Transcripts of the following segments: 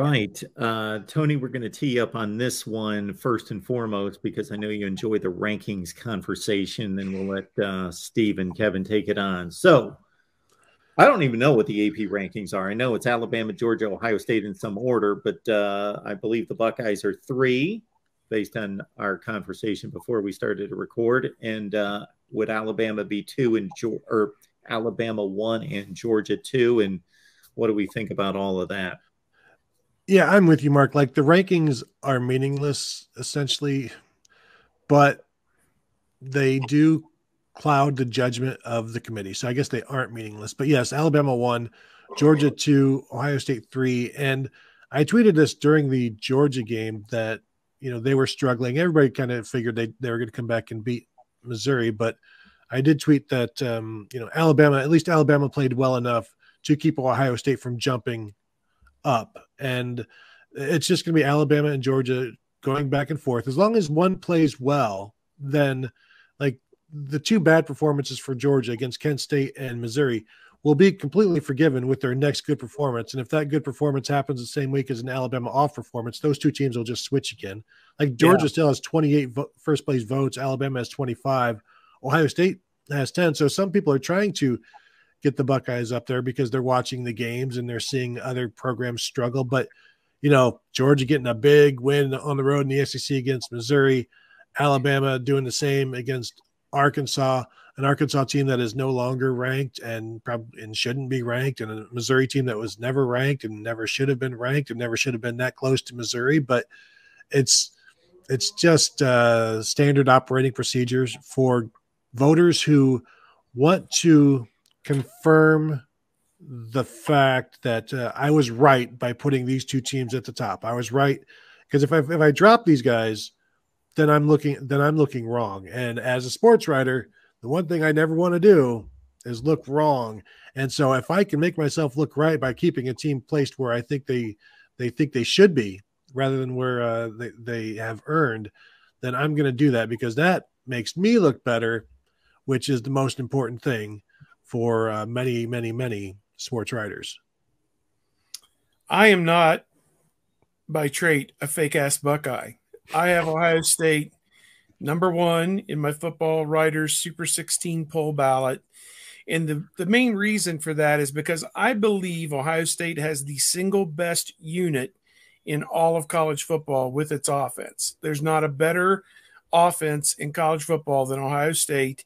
right. Tony, we're going to tee up on this one first and foremost because I know you enjoy the rankings conversation, and we'll let Steve and Kevin take it on. So, I don't even know what the AP rankings are. I know it's Alabama, Georgia, Ohio State in some order, but I believe the Buckeyes are 3 based on our conversation before we started to record. And would Alabama be 2 and or Alabama 1 and Georgia 2? And what do we think about all of that? Yeah, I'm with you, Mark. Like the rankings are meaningless essentially, but they do cloud the judgment of the committee. So I guess they aren't meaningless. But yes, Alabama 1, Georgia 2, Ohio State 3. And I tweeted this during the Georgia game that, they were struggling. Everybody kind of figured they were going to come back and beat Missouri. But I did tweet that, Alabama, at least Alabama played well enough to keep Ohio State from jumping up. And it's just going to be Alabama and Georgia going back and forth. As long as one plays well, then like the 2 bad performances for Georgia against Kent State and Missouri will be completely forgiven with their next good performance. And if that good performance happens the same week as an Alabama off performance, those 2 teams will just switch again. Like Georgia still has 28 first place votes. Alabama has 25. Ohio State has 10. So some people are trying to get the Buckeyes up there because they're watching the games and they're seeing other programs struggle. But, Georgia getting a big win on the road in the SEC against Missouri, Alabama doing the same against Arkansas, an Arkansas team that is no longer ranked and shouldn't be ranked, and a Missouri team that was never ranked and never should have been ranked and never should have been that close to Missouri. But it's just standard operating procedures for voters who want to confirm the fact that I was right by putting these 2 teams at the top. I was right because if I drop these guys, then I'm looking wrong. And as a sports writer, the one thing I never want to do is look wrong. And so if I can make myself look right by keeping a team placed where I think they think they should be rather than where they have earned, then I'm going to do that because that makes me look better, which is the most important thing for many, many, many sports writers. I am not by trait a fake ass Buckeye. I have Ohio State number 1 in my football writers Super 16 poll ballot. And the main reason for that is because I believe Ohio State has the single best unit in all of college football with its offense. There's not a better offense in college football than Ohio State,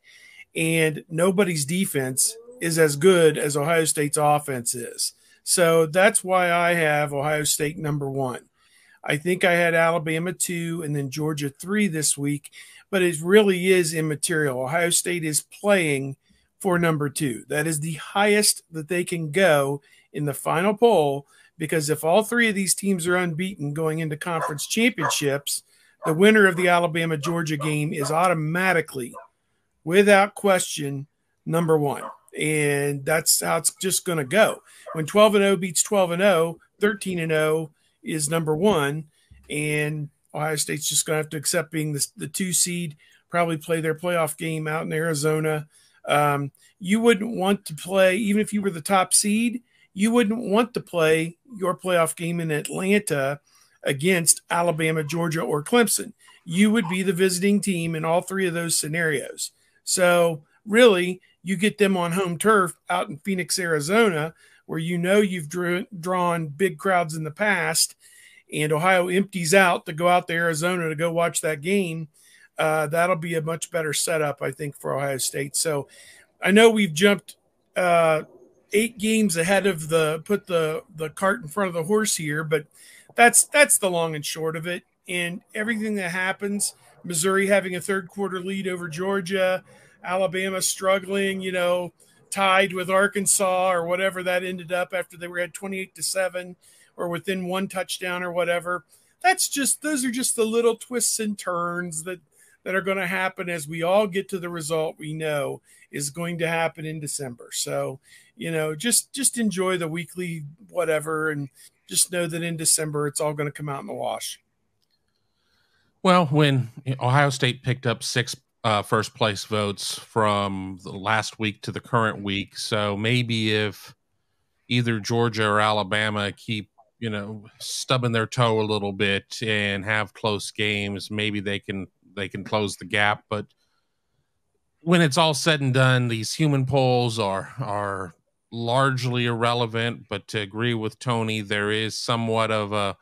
and nobody's defense is as good as Ohio State's offense is. So that's why I have Ohio State number 1. I think I had Alabama 2 and then Georgia 3 this week, but it really is immaterial. Ohio State is playing for number 2. That is the highest that they can go in the final poll, because if all 3 of these teams are unbeaten going into conference championships, the winner of the Alabama-Georgia game is automatically, without question, number 1. And that's how it's just going to go. When 12-0 beats 12-0, 13-0 is number 1, and Ohio State's just going to have to accept being the 2 seed, probably play their playoff game out in Arizona. You wouldn't want to play, even if you were the top seed, you wouldn't want to play your playoff game in Atlanta against Alabama, Georgia, or Clemson. You would be the visiting team in all 3 of those scenarios. So really, you get them on home turf out in Phoenix, Arizona, where you've drawn big crowds in the past, and Ohio empties out to go out to Arizona to go watch that game. That'll be a much better setup, I think, for Ohio State. So I know we've jumped 8 games ahead of put the cart in front of the horse here, but that's the long and short of it. And everything that happens, Missouri having a 3rd quarter lead over Georgia, Alabama struggling, tied with Arkansas or whatever that ended up after they were at 28-7 or within 1 touchdown or whatever. Those are just the little twists and turns that are going to happen as we all get to the result we know is going to happen in December. So, just enjoy the weekly whatever and just know that in December it's all going to come out in the wash. Well, when Ohio State picked up 6 first place votes from the last week to the current week, so maybe if either Georgia or Alabama keep stubbing their toe a little bit and have close games, maybe they can close the gap. But when it's all said and done, these human polls are largely irrelevant. But to agree with Tony, there is somewhat of a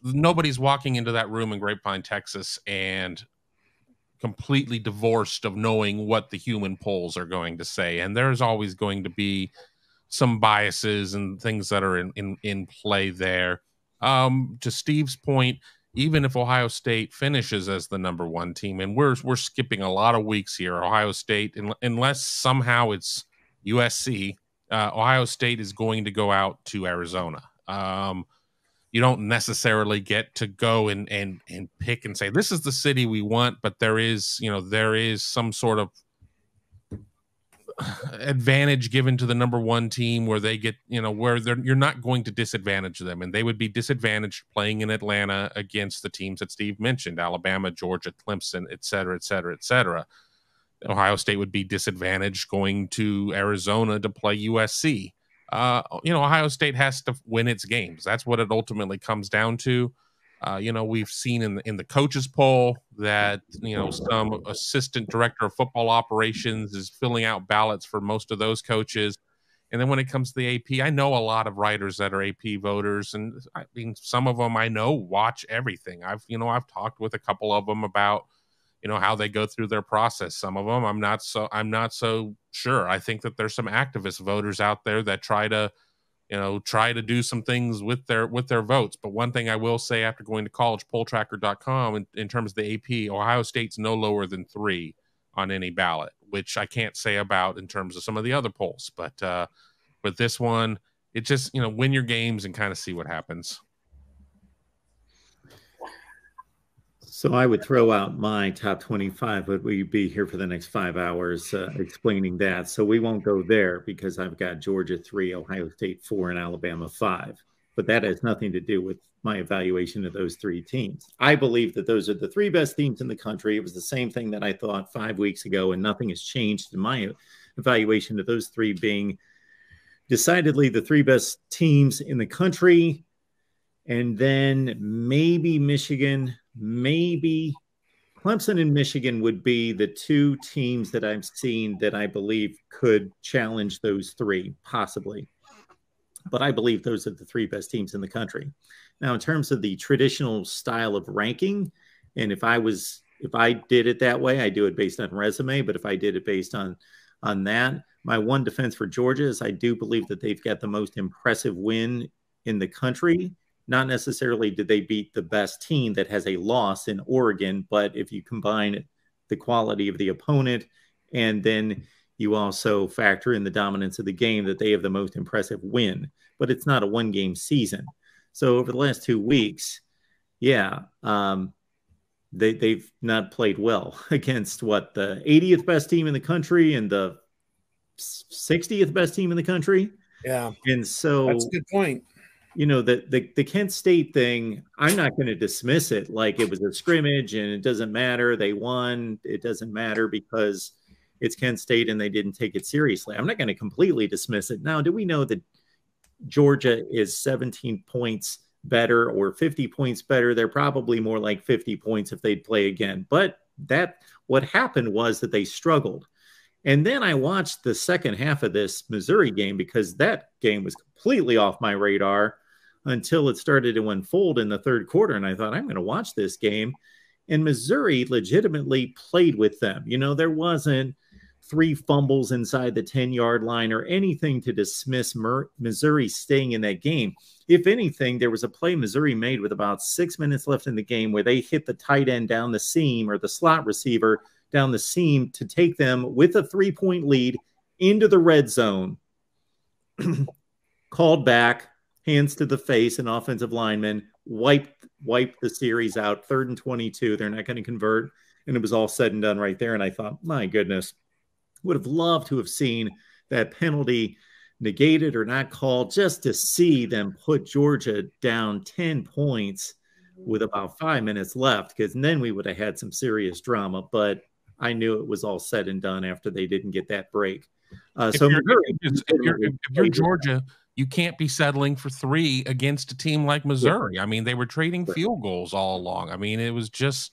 nobody's walking into that room in Grapevine, Texas, and completely divorced of knowing what the human polls are going to say. And there's always going to be some biases and things that are in play there. To Steve's point, even if Ohio State finishes as the number one team, and we're skipping a lot of weeks here, Ohio State, unless somehow it's USC, Ohio State is going to go out to Arizona. You don't necessarily get to go and pick and say, this is the city we want, but there is some sort of advantage given to the number one team where they get, where you're not going to disadvantage them. And they would be disadvantaged playing in Atlanta against the teams that Steve mentioned, Alabama, Georgia, Clemson, et cetera, et cetera, et cetera. Ohio State would be disadvantaged going to Arizona to play USC. Ohio State has to win its games. That's what it ultimately comes down to. We've seen in the coaches poll that, some assistant director of football operations is filling out ballots for most of those coaches. And then when it comes to the AP, I know a lot of writers that are AP voters. And I mean, some of them I know watch everything. I've talked with a couple of them about, how they go through their process. Some of them I'm not so sure. I think that there's some activist voters out there that try to do some things with their votes. But one thing I will say, after going to collegepolltracker.com, in terms of the AP, Ohio State's no lower than 3 on any ballot, which I can't say about in terms of some of the other polls. But this one, it just, win your games and kind of see what happens. So I would throw out my top 25, but we'd be here for the next 5 hours explaining that. So we won't go there because I've got Georgia 3, Ohio State 4, and Alabama 5. But that has nothing to do with my evaluation of those 3 teams. I believe that those are the 3 best teams in the country. It was the same thing that I thought 5 weeks ago, and nothing has changed in my evaluation of those 3 being decidedly the 3 best teams in the country. And then maybe Michigan, maybe Clemson and Michigan would be the 2 teams that I've seen that I believe could challenge those 3, possibly. But I believe those are the 3 best teams in the country. Now, in terms of the traditional style of ranking, and if I did it that way, I do it based on resume. But if I did it based on that, my one defense for Georgia is I do believe that they've got the most impressive win in the country. Not necessarily did they beat the best team that has a loss in Oregon, but if you combine the quality of the opponent and then you also factor in the dominance of the game, that they have the most impressive win. But it's not a one-game season. So over the last 2 weeks, they've not played well against the 80th best team in the country and the 60th best team in the country. Yeah. And so that's a good point. The Kent State thing, I'm not going to dismiss it like it was a scrimmage and it doesn't matter. They won. It doesn't matter because it's Kent State and they didn't take it seriously. I'm not going to completely dismiss it. Now, do we know that Georgia is 17 points better or 50 points better? They're probably more like 50 points if they'd play again. But what happened was that they struggled. And then I watched the second half of this Missouri game because that game was completely off my radar until it started to unfold in the third quarter. And I thought, I'm going to watch this game. And Missouri legitimately played with them. There wasn't 3 fumbles inside the 10-yard line or anything to dismiss Missouri staying in that game. If anything, there was a play Missouri made with about 6 minutes left in the game where they hit the tight end down the seam or the slot receiver down the seam to take them with a 3-point lead into the red zone. Called back, hands to the face, an offensive lineman, wiped the series out, 3rd and 22. They're not going to convert. And it was all said and done right there. And I thought, my goodness, would have loved to have seen that penalty negated or not called just to see them put Georgia down 10 points with about 5 minutes left, because then we would have had some serious drama. But I knew it was all said and done after they didn't get that break. If you're Georgia, you can't be settling for 3 against a team like Missouri. I mean, they were trading field goals all along. I mean, it was just,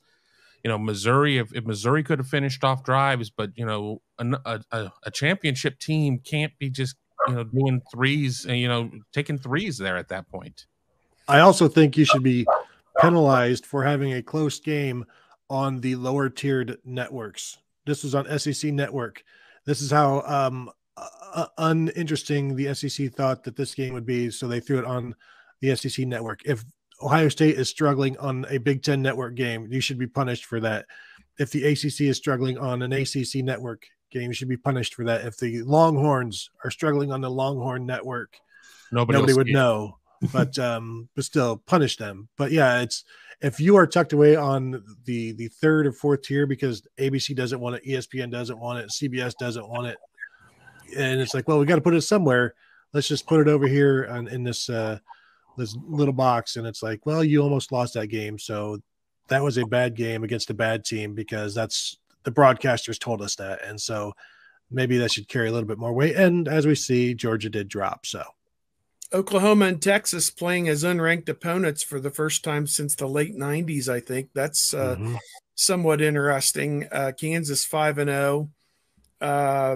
Missouri, if Missouri could have finished off drives, but, a championship team can't be just, doing threes and, taking threes there at that point. I also think you should be penalized for having a close game on the lower tiered networks. This was on SEC Network. This is how uninteresting the SEC thought that this game would be, so they threw it on the SEC Network. If Ohio State is struggling on a Big Ten Network game, you should be punished for that. If the ACC is struggling on an ACC Network game, you should be punished for that. If the Longhorns are struggling on the Longhorn Network, nobody would know, but still punish them. But yeah, it's if you are tucked away on the third or fourth tier because ABC doesn't want it, ESPN doesn't want it, CBS doesn't want it, and it's like, well, we got to put it somewhere. Let's just put it over here in this little box, and it's like, well, you almost lost that game, so that was a bad game against a bad team because that's the broadcasters told us that, and so maybe that should carry a little bit more weight. And as we see, Georgia did drop. So Oklahoma and Texas playing as unranked opponents for the first time since the late 90s, I think. That's somewhat interesting. Kansas 5-0.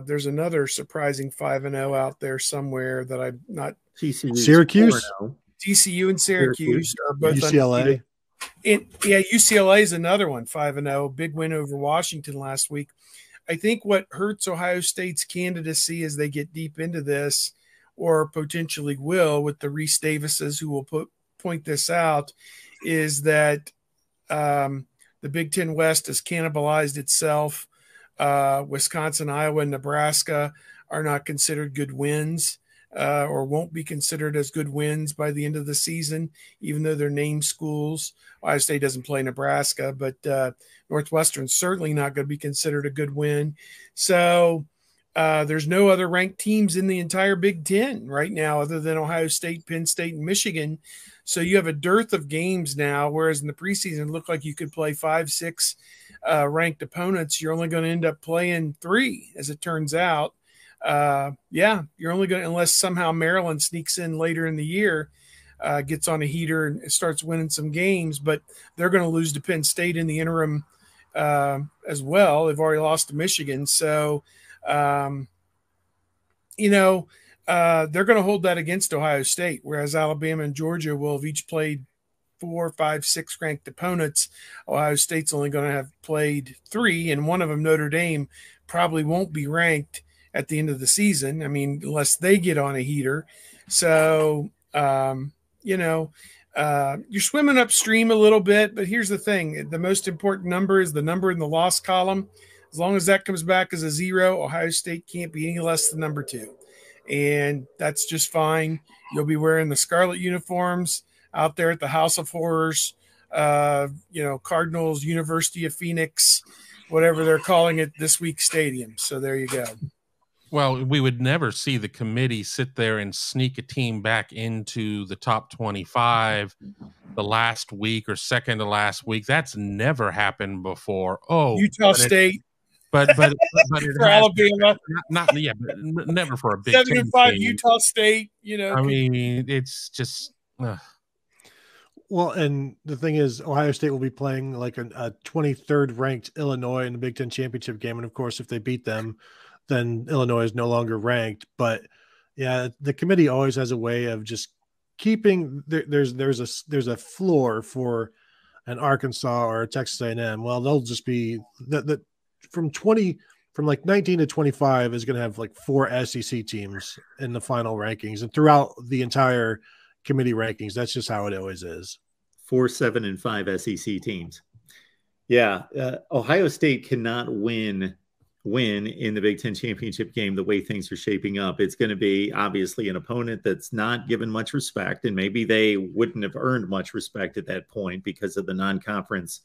There's another surprising 5-0 out there somewhere that I'm not. Syracuse? TCU and Syracuse are both UCLA. UCLA is another one, 5-0. Big win over Washington last week. I think what hurts Ohio State's candidacy as they get deep into this, or potentially will with the Reese Davises who will point this out, is that the Big Ten West has cannibalized itself. Wisconsin, Iowa, and Nebraska are not considered good wins or won't be considered as good wins by the end of the season, even though they're named schools. Ohio State doesn't play Nebraska, but Northwestern's certainly not going to be considered a good win. So there's no other ranked teams in the entire Big Ten right now other than Ohio State, Penn State, and Michigan. So you have a dearth of games now, whereas in the preseason it looked like you could play 5, 6 ranked opponents. You're only going to end up playing 3, as it turns out. You're only going to, unless somehow Maryland sneaks in later in the year, gets on a heater and starts winning some games, but they're going to lose to Penn State in the interim as well. They've already lost to Michigan. So, they're going to hold that against Ohio State, whereas Alabama and Georgia will have each played 4, 5, 6 ranked opponents. Ohio State's only going to have played 3, and one of them, Notre Dame, probably won't be ranked at the end of the season. I mean, unless they get on a heater. So, you're swimming upstream a little bit, but here's the thing. The most important number is the number in the loss column. As long as that comes back as a 0, Ohio State can't be any less than number 2. And that's just fine. You'll be wearing the scarlet uniforms out there at the House of Horrors, Cardinals, University of Phoenix, whatever they're calling it this week's stadium. So there you go. Well, we would never see the committee sit there and sneak a team back into the top 25 the last week or second to last week. That's never happened before. Oh, Utah State. But it for Alabama, but never for a Big 7-5 Utah State. I mean, it's just. Well, and the thing is, Ohio State will be playing like a 23rd ranked Illinois in the Big Ten championship game, and of course, if they beat them, then Illinois is no longer ranked. But yeah, the committee always has a way of just keeping. There's a floor for an Arkansas or a Texas A&M. Well, they'll just be that. From 19 to 25 is going to have like 4 SEC teams in the final rankings, and throughout the entire committee rankings, that's just how it always is. 4, 7, and 5 SEC teams. Yeah. Ohio State cannot win in the Big Ten championship game the way things are shaping up. It's going to be obviously an opponent that's not given much respect, and maybe they wouldn't have earned much respect at that point because of the non-conference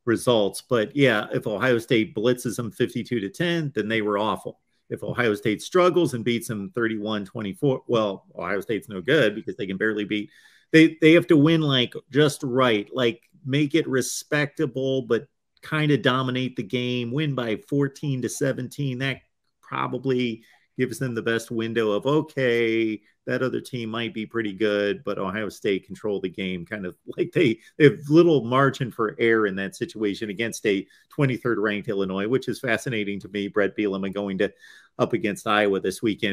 results. But yeah, if Ohio State blitzes them 52-10, then they were awful. If Ohio State struggles and beats them 31-24, well, Ohio State's no good because they can barely beat. They have to win like just right, like make it respectable, but kind of dominate the game, win by 14-17. That probably gives them the best window of, okay, that other team might be pretty good, but Ohio State controlled the game, kind of like they have little margin for error in that situation against a 23rd ranked Illinois, which is fascinating to me. Brett Bielema going up against Iowa this weekend.